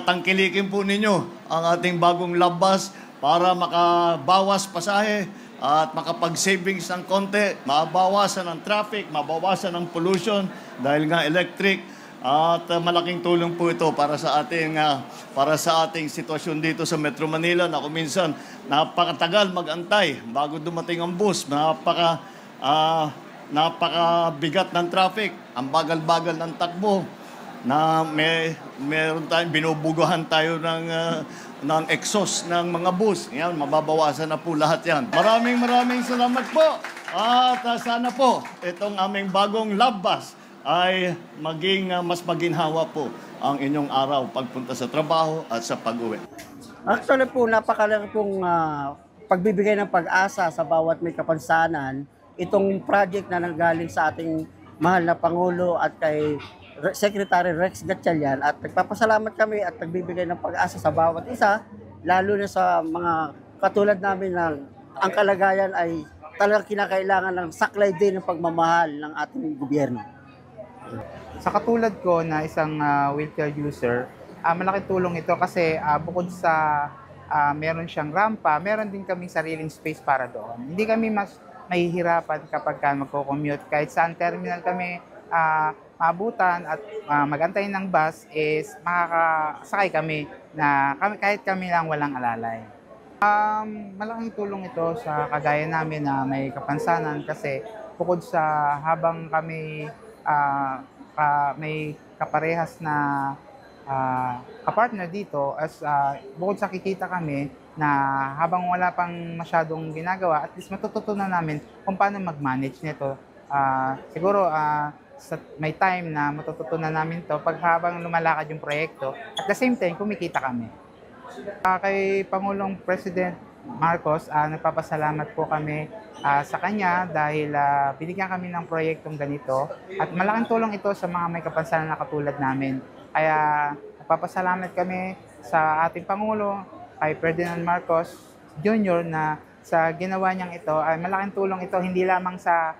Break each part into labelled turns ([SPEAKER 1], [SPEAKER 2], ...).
[SPEAKER 1] tangkilikin po ninyo ang ating bagong labbas para makabawas pasahe at makapag-savings ng konti, mabawasan ang traffic, mabawasan ang pollution dahil nga electric. At malaking tulong po ito para sa ating sitwasyon dito sa Metro Manila na kung minsan napakatagal mag-antay bago dumating ang bus, napakabigat ng traffic, ang bagal-bagal ng takbo, na meron tayong binubugahan tayo ng exhaust ng mga bus. Yan, mababawasan na po lahat yan. Maraming salamat po. At sana po itong aming bagong labbas ay mas maginhawa po ang inyong araw pagpunta sa trabaho at sa pag-uwi.
[SPEAKER 2] Actually po, napakalaki pong pagbibigay ng pag-asa sa bawat may kapansanan itong project na nanggaling sa ating mahal na Pangulo at kay Secretary Rex Gatchalian, at nagpapasalamat kami at nagbibigay ng pag-asa sa bawat isa, lalo na sa mga katulad namin na ang kalagayan ay talagang kinakailangan ng saklay din ng pagmamahal ng ating gobyerno.
[SPEAKER 3] Sa katulad ko na isang wheelchair user, malaking tulong ito kasi bukod sa meron siyang rampa, meron din kaming sariling space para doon. Hindi kami mas mahihirapan kapag magko-commute. Kahit saan terminal kami maabutan at mag-antay ng bus is makakasakay kami na kahit kami lang walang alalay. Malaking tulong ito sa kagaya namin na may kapansanan kasi bukod sa habang kami may kaparehas na kapartner dito, as bukod sa kikita kami na habang wala pang masyadong ginagawa, at least matututunan namin kung paano mag-manage nito. Siguro may time na matututunan namin to pag habang lumalakad yung proyekto, at the same time kumikita kami. Kay Pangulong President Marcos, nagpapasalamat po kami sa kanya dahil binigyan kami ng proyektong ganito at malaking tulong ito sa mga may kapansanan na katulad namin. Kaya nagpapasalamat kami sa ating Pangulo, kay Ferdinand Marcos Jr. na sa ginawa niyang ito ay malaking tulong ito hindi lamang sa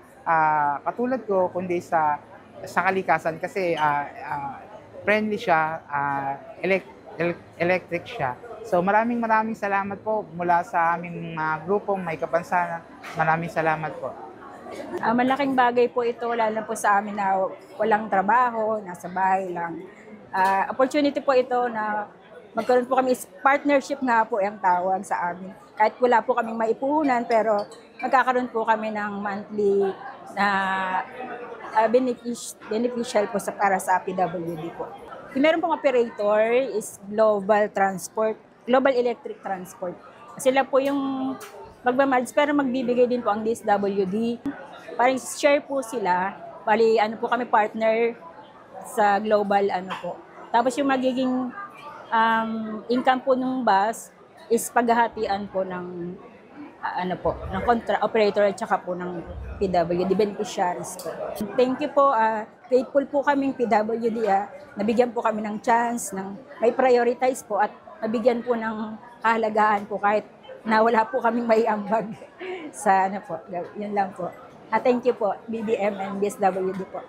[SPEAKER 3] katulad ko kundi sa kalikasan kasi friendly siya, electric siya. So maraming salamat po mula sa aming grupong may kapansanan. Maraming salamat po.
[SPEAKER 4] Malaking bagay po ito, lalo po sa amin na walang trabaho, nasa bahay lang. Opportunity po ito na magkaroon po kami, partnership nga po ang tawag sa amin. Kahit wala po kaming maipuhunan, pero magkakaroon po kami ng monthly na beneficial po para sa PWD po. Meron pong operator is Global Electric Transport. Sila po yung magmamanage, pero magbibigay din po ang DSWD. Parang share po sila. Bali, po kami partner sa global po. Tapos yung magiging income po ng bus is paghahatian po ng ng operator at saka po ng PWD beneficiaries po. Thank you po. Grateful po kaming PWD. Nabigyan po kami ng chance, may prioritize po at nabigyan po ng kahalagaan po kahit na wala po kaming may ambag sa po. Yun lang po. Thank you po, BBM and DSWD po.